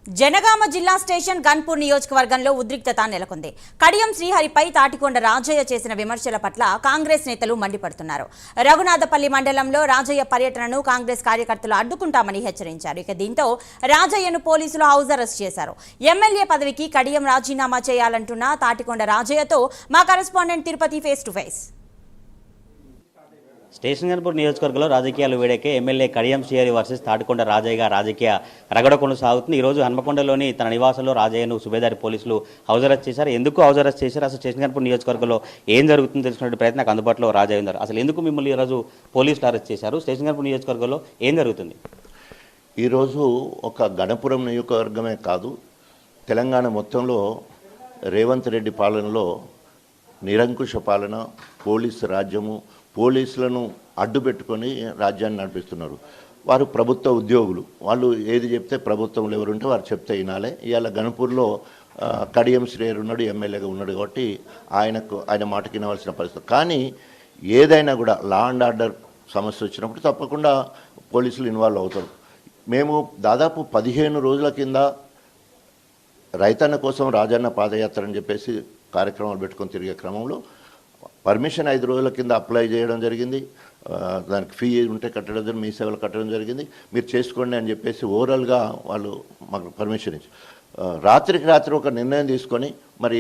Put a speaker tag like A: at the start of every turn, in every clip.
A: జనగామ జిల్లా స్టేషన్ గన్పూర్ నియోజకవర్గంలో ఉద్రిక్తత నెలకొంది. కడియం శ్రీహరిపై తాటికొండ రాజయ్య చేసిన విమర్శల పట్ల కాంగ్రెస్ నేతలు మండిపడుతున్నారు. రఘునాథపల్లి మండలంలో రాజయ్య పర్యటనను కాంగ్రెస్ కార్యకర్తలు అడ్డుకుంటామని హెచ్చరించారు. ఇక దీంతో రాజయ్యను పోలీసులు హౌస్ అరెస్ట్ చేశారు. ఎమ్మెల్యే పదవికి కడియం రాజీనామా చేయాలంటున్న తాటికొండ రాజయ్యతో మా correspondent Tirupati face to face.
B: Station Ghanpur నియోజకవర్గంలో రాజకీయాలు వేడెక్కే ఎమ్మెల్యే కడియం శ్రీహరి వర్సెస్ తాటికొండ రాజయ్యగా రాజకీయ రగడ కొనసాగుతుంది. ఈరోజు హన్మకొండలోని తన నివాసంలో రాజయ్యను సుబేదారి పోలీసులు హౌస్ అరెస్ట్ చేశారు. ఎందుకు హౌస్ అరెస్ట్ చేశారు, అసలు స్టేషన్ గన్పూర్ నియోజకవర్గంలో ఏం జరుగుతుందో తెలుసుకునే ప్రయత్నం నాకు అందుబాటులో రాజయ్య ఉన్నారు. అసలు ఎందుకు మిమ్మల్ని ఈరోజు పోలీసులు అరెస్ట్ చేశారు, స్టేషన్ గన్పూర్ నియోజకవర్గంలో ఏం జరుగుతుంది?
C: ఈరోజు ఒక గణపురం నియోజకవర్గమే కాదు, తెలంగాణ మొత్తంలో రేవంత్ రెడ్డి పాలనలో నిరంకుశ పాలన, పోలీసు రాజ్యము, పోలీసులను అడ్డు పెట్టుకొని రాజ్యాన్ని నడిపిస్తున్నారు. వారు ప్రభుత్వ ఉద్యోగులు, వాళ్ళు ఏది చెప్తే ప్రభుత్వంలో ఎవరుంటే వారు చెప్తే వినాలే. ఇవాళ గణపూర్లో కడియం శ్రీహరి ఉన్నాడు, ఎమ్మెల్యేగా ఉన్నాడు కాబట్టి ఆయన మాటకి వినవలసిన పరిస్థితి. కానీ ఏదైనా కూడా లా అండ్ ఆర్డర్ సమస్య వచ్చినప్పుడు తప్పకుండా పోలీసులు ఇన్వాల్వ్ అవుతారు. మేము దాదాపు 15 రోజుల కింద రైతన్న కోసం రాజన్న పాదయాత్ర అని చెప్పేసి కార్యక్రమాలు పెట్టుకొని తిరిగే క్రమంలో పర్మిషన్ 5 రోజుల కింద అప్లై చేయడం జరిగింది. దానికి ఫీ ఉంటే కట్టడం జరిగింది, మీ సేవలు కట్టడం జరిగింది, మీరు చేసుకోండి అని చెప్పేసి ఓవరాల్గా వాళ్ళు మాకు పర్మిషన్ ఇచ్చి రాత్రికి రాత్రి ఒక నిర్ణయం తీసుకొని మరి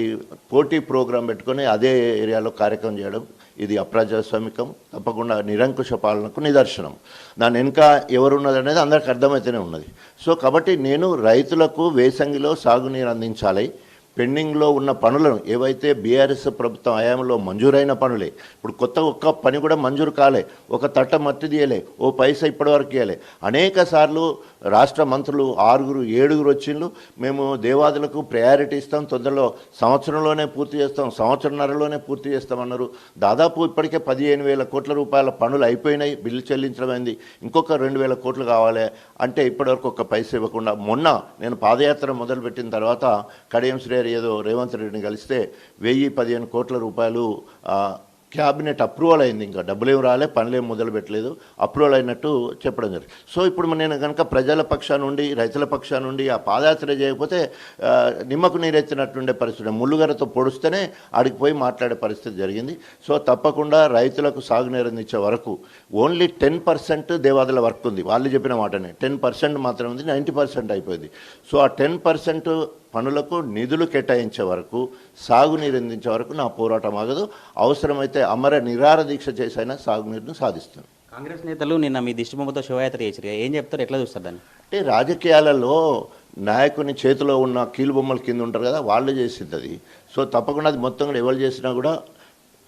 C: పోటీ ప్రోగ్రాం పెట్టుకొని అదే ఏరియాలో కార్యక్రమం చేయడం ఇది అప్రజాస్వామికం, తప్పకుండా నిరంకుశ పాలనకు నిదర్శనం. దాని వెనుక ఎవరున్నది అనేది అందరికి అర్థమైతేనే ఉన్నది. సో కాబట్టి నేను రైతులకు వేసంగిలో సాగునీరు అందించాలి, పెండింగ్లో ఉన్న పనులను ఏవైతే బీఆర్ఎస్ ప్రభుత్వం హయాంలో మంజూరైన పనులే, ఇప్పుడు కొత్త ఒక్క పని కూడా మంజూరు కాలే, ఒక తట్ట మట్టి తీయలే, ఓ పైసా ఇప్పటివరకు ఇవ్వలే. అనేక సార్లు రాష్ట్ర మంత్రులు 6, 7 వచ్చిండ్రు, మేము దేవాదులకు ప్రయారిటీ ఇస్తాం, తొందరలో సంవత్సరంలోనే పూర్తి చేస్తాం, సంవత్సరంన్నరలోనే పూర్తి చేస్తామన్నారు. దాదాపు ఇప్పటికే 15,000 కోట్ల రూపాయల పనులు అయిపోయినాయి, బిల్లు చెల్లించడమైంది, ఇంకొక 2,000 కోట్లు కావాలి అంటే ఇప్పటివరకు ఒక్క పైసా ఇవ్వకుండా. మొన్న నేను పాదయాత్ర మొదలుపెట్టిన తర్వాత కడియం శ్రీహరి ఏదో రేవంత్ రెడ్డిని కలిస్తే 1,015 కోట్ల రూపాయలు క్యాబినెట్ అప్రూవల్ అయింది, ఇంకా డబ్బులేం రాలే, పనులేం మొదలు పెట్టలేదు, అప్రూవల్ అయినట్టు చెప్పడం జరిగింది. సో ఇప్పుడు నేను కనుక ప్రజల పక్షా నుండి రైతుల పక్షా నుండి ఆ పాదయాత్ర చేయకపోతే నిమ్మకు నీరెత్తినట్టుండే పరిస్థితి, ముళ్ళుగరతో పొడుస్తేనే ఆడికి పోయి మాట్లాడే పరిస్థితి జరిగింది. సో తప్పకుండా రైతులకు సాగునీరు అందించే వరకు ఓన్లీ 10% దేవాదుల వర్క్ ఉంది, వాళ్ళు చెప్పిన మాటనే 10% మాత్రమే ఉంది, 90% అయిపోయింది. సో ఆ 10% పనులకు నిధులు కేటాయించే వరకు, సాగునీరు అందించే వరకు నా పోరాటం ఆగదు. అవసరమైతే అమర నిరాహార దీక్ష చేసైనా సాగునీరును సాధిస్తాను.
B: కాంగ్రెస్ నేతలు నిన్న మీ దిష్టిబొమ్మతో శోభయాత్ర చేశారు, ఏం చెప్తారు, ఎట్లా చూస్తారు దాన్ని?
C: అంటే రాజకీయాలలో నాయకుని చేతిలో ఉన్న కీలుబొమ్మల కింద ఉంటారు కదా, వాళ్ళు చేసింది అది. సో తప్పకుండా అది మొత్తం కూడా ఎవరు చేసినా కూడా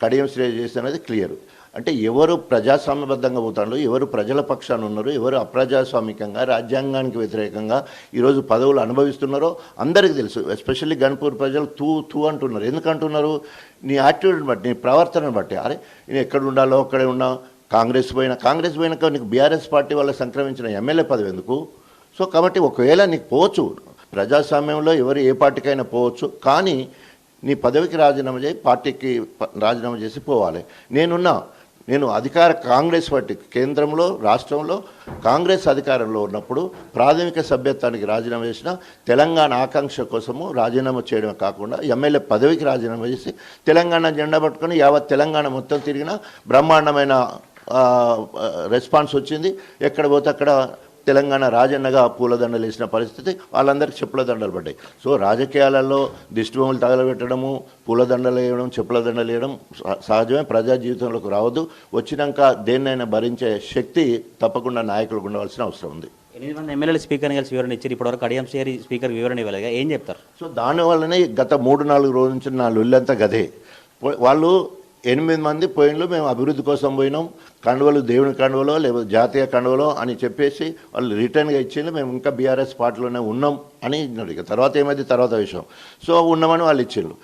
C: కడియం శ్రీహరి చేసినది క్లియర్. అంటే ఎవరు ప్రజాస్వామ్యబద్ధంగా పోతారు, ఎవరు ప్రజల పక్షాన ఉన్నారు, ఎవరు అప్రజాస్వామికంగా రాజ్యాంగానికి వ్యతిరేకంగా ఈరోజు పదవులు అనుభవిస్తున్నారో అందరికీ తెలుసు. ఎస్పెషల్లీ గన్పూర్ ప్రజలు తూ అంటున్నారు. ఎందుకంటున్నారు? నీ యాటిట్యూడ్ని బట్టి, నీ ప్రవర్తనను బట్టి. అరే నేను ఎక్కడ ఉండాలో అక్కడే ఉన్నా, కాంగ్రెస్ పోయినాక నీకు బీఆర్ఎస్ పార్టీ వల్ల సంక్రమించిన ఎమ్మెల్యే పదవి ఎందుకు? సో కాబట్టి ఒకవేళ నీకు పోవచ్చు, ప్రజాస్వామ్యంలో ఎవరు ఏ పార్టీకైనా పోవచ్చు, కానీ నీ పదవికి రాజీనామా చేసి పార్టీకి రాజీనామా చేసి పోవాలి. నేను కాంగ్రెస్ పార్టీ కేంద్రంలో రాష్ట్రంలో కాంగ్రెస్ అధికారంలో ఉన్నప్పుడు ప్రాథమిక సభ్యత్వానికి రాజీనామా చేసిన, తెలంగాణ ఆకాంక్ష కోసము రాజీనామా చేయడమే కాకుండా ఎమ్మెల్యే పదవికి రాజీనామా చేసి తెలంగాణ జెండా పట్టుకొని యావత్ తెలంగాణ మొత్తం తిరిగిన బ్రహ్మాండమైన రెస్పాన్స్ వచ్చింది. ఎక్కడ పోతే అక్కడ తెలంగాణ రాజన్నగా పూలదండలు వేసిన పరిస్థితి, వాళ్ళందరికీ చెప్పుల దండలు పడ్డాయి. సో రాజకీయాలలో దిష్టిబొమ్మలు తగలబెట్టడము, పూలదండలు వేయడం, చెప్పుల దండలు వేయడం సహజమే, ప్రజా జీవితంలోకి రావద్దు. వచ్చినాక దేన్నైనా భరించే శక్తి తప్పకుండా నాయకులకు ఉండవలసిన అవసరం ఉంది.
B: 8 మంది ఎమ్మెల్యేలు స్పీకర్ని కలిసి వివరణ ఇచ్చారు, ఇప్పటివరకు కడియం శ్రీహరి స్పీకర్ వివరణ ఇవ్వలేగా, ఏం చెప్తారు? సో
C: దానివల్లనే గత 3-4 రోజుల నుంచి నా లొల్లంతా గదే. వాళ్ళు 8 మంది పోయినలు, మేము అభివృద్ధి కోసం పోయినాం, కండువలు దేవుని కండువలో లేకపోతే జాతీయ కండువలో అని చెప్పేసి వాళ్ళు రిటర్న్గా ఇచ్చిండ్రు, మేము ఇంకా బీఆర్ఎస్ పార్టీలోనే ఉన్నాం అని ఇక తర్వాత ఏమైంది తర్వాత విషయం. సో ఉన్నామని వాళ్ళు ఇచ్చిండ్రు.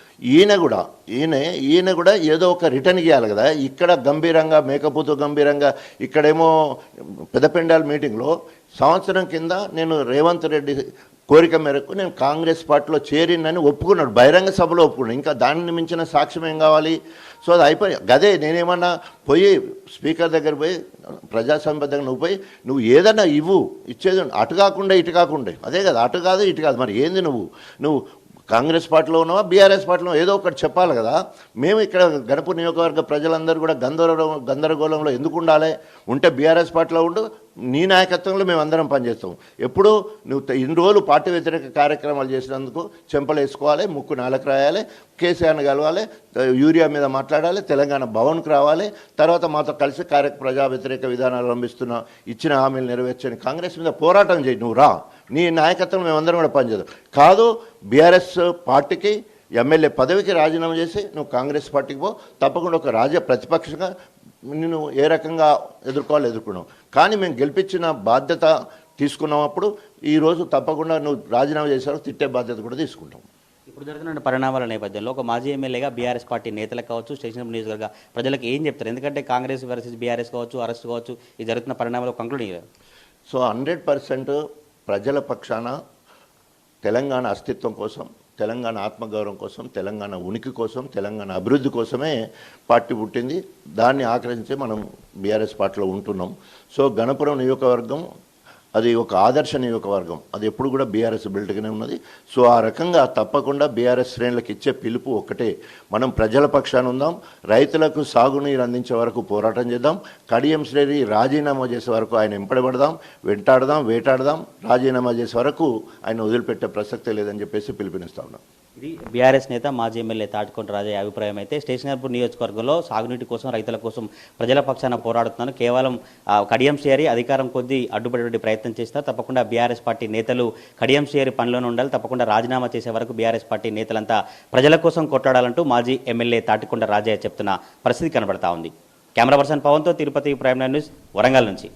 C: ఈయన కూడా ఏదో ఒక రిటర్న్ ఇవ్వాలి కదా. ఇక్కడ గంభీరంగా మేకపోతూ గంభీరంగా, ఇక్కడేమో పెద్దపెండాల మీటింగ్లో సంవత్సరం కింద నేను రేవంత్ రెడ్డి కోరిక మేరకు నేను కాంగ్రెస్ పార్టీలో చేరినని ఒప్పుకున్నాడు, బహిరంగ సభలో ఒప్పుకున్నాడు. ఇంకా దానిని మించిన సాక్ష్యం ఏం కావాలి? సో అది అయిపోయి గదే నేనేమన్నా పోయి స్పీకర్ దగ్గర పోయి ప్రజాసభ దగ్గర నువ్వు పోయి నువ్వు ఏదన్నా ఇచ్చేది అటు కాకుండా ఇటు కాకుండా, అదే కదా, అటు కాదు ఇటు కాదు, మరి ఏంది నువ్వు కాంగ్రెస్ పార్టీలో ఉన్నావా బీఆర్ఎస్ పార్టీలో ఏదో ఒకటి చెప్పాలి కదా. మేము ఇక్కడ గణపూర్ నియోజకవర్గ ప్రజలందరూ కూడా గందరగోళంలో ఎందుకు ఉండాలి? ఉంటే బీఆర్ఎస్ పార్టీలో ఉండు, నీ నాయకత్వంలో మేము అందరం పనిచేస్తాం. ఎప్పుడు నువ్వు ఇన్ని రోజులు పార్టీ వ్యతిరేక కార్యక్రమాలు చేసినందుకు చెంపలు వేసుకోవాలి, ముక్కు నాలకు రాయాలి, కేసీఆర్ని కలవాలి, యూరియా మీద మాట్లాడాలి, తెలంగాణ భవన్కి రావాలి, తర్వాత మాతో కలిసి ప్రజా వ్యతిరేక విధానాలు అవలంబిస్తున్న ఇచ్చిన హామీలు నెరవేర్చని కాంగ్రెస్ మీద పోరాటం చేయి. నువ్వు రా, నీ నాయకత్వం మేమందరం కూడా పనిచేద్దాం. కాదు బీఆర్ఎస్ పార్టీకి ఎమ్మెల్యే పదవికి రాజీనామా చేసి నువ్వు కాంగ్రెస్ పార్టీకి పో, తప్పకుండా ఒక ప్రతిపక్షంగా నేను ఏ రకంగా ఎదుర్కున్నావు. కానీ మేము గెలిపించిన బాధ్యత తీసుకున్నప్పుడు ఈరోజు తప్పకుండా నువ్వు రాజీనామా చేశారు, తిట్టే బాధ్యత కూడా తీసుకుంటాం.
B: ఇప్పుడు జరుగుతున్న పరిణామాల నేపథ్యంలో ఒక మాజీ ఎమ్మెల్యేగా బీఆర్ఎస్ పార్టీ నేతలకు కావచ్చు, స్టేషన్ నియోజకవర్గ ప్రజలకు ఏం చెప్తారు? ఎందుకంటే కాంగ్రెస్ వర్సెస్ బీఆర్ఎస్ కావచ్చు, అరెస్ట్ కావచ్చు, ఈ జరుగుతున్న పరిణామాలు కంక్లూడ్ అయ్యారు.
C: సో 100% ప్రజల పక్షాన తెలంగాణ అస్తిత్వం కోసం, తెలంగాణ ఆత్మగౌరవం కోసం, తెలంగాణ ఉనికి కోసం, తెలంగాణ అభివృద్ధి కోసమే పార్టీ పుట్టింది. దాన్ని ఆకర్షించి మనం బీఆర్ఎస్ పార్టీలో ఉంటున్నాం. సో గణపురం నియోజకవర్గం అది ఒక ఆదర్శ నియోజకవర్గం, అది ఎప్పుడు కూడా బీఆర్ఎస్ బిల్డ్గానే ఉన్నది. సో ఆ రకంగా తప్పకుండా బీఆర్ఎస్ శ్రేణులకు ఇచ్చే పిలుపు ఒక్కటే, మనం ప్రజల పక్షాన ఉందాం, రైతులకు సాగునీరు అందించే వరకు పోరాటం చేద్దాం, కడియం శ్రేణి రాజీనామా చేసే వరకు ఆయన వెంపడబడదాం, వేటాడదాం, రాజీనామా చేసే వరకు ఆయన వదిలిపెట్టే ప్రసక్తే లేదని చెప్పేసి పిలుపునిస్తా ఉన్నాం.
B: ఇది బీఆర్ఎస్ నేత మాజీ ఎమ్మెల్యే తాటికొండ రాజయ్య అభిప్రాయం. అయితే స్టేషనర్పూర్ నియోజకవర్గంలో సాగునీటి కోసం, రైతుల కోసం, ప్రజల పక్షాన పోరాడుతున్నాను. కేవలం కడియం శ్రీహరి అధికారం కొద్దీ అడ్డుపడే ప్రయత్నం చేస్తారు. తప్పకుండా బీఆర్ఎస్ పార్టీ నేతలు కడియం శ్రీహరి పనిలోనే ఉండాలి, తప్పకుండా రాజీనామా చేసే వరకు బీఆర్ఎస్ పార్టీ నేతలంతా ప్రజల కోసం కొట్లాడాలంటూ మాజీ ఎమ్మెల్యే తాటికొండ రాజయ్య చెప్తున్న పరిస్థితి కనబడతా ఉంది. కెమెరా పర్సన్ పవన్తో తిరుపతి ప్రైమ్ న్యూస్ వరంగల్ నుంచి.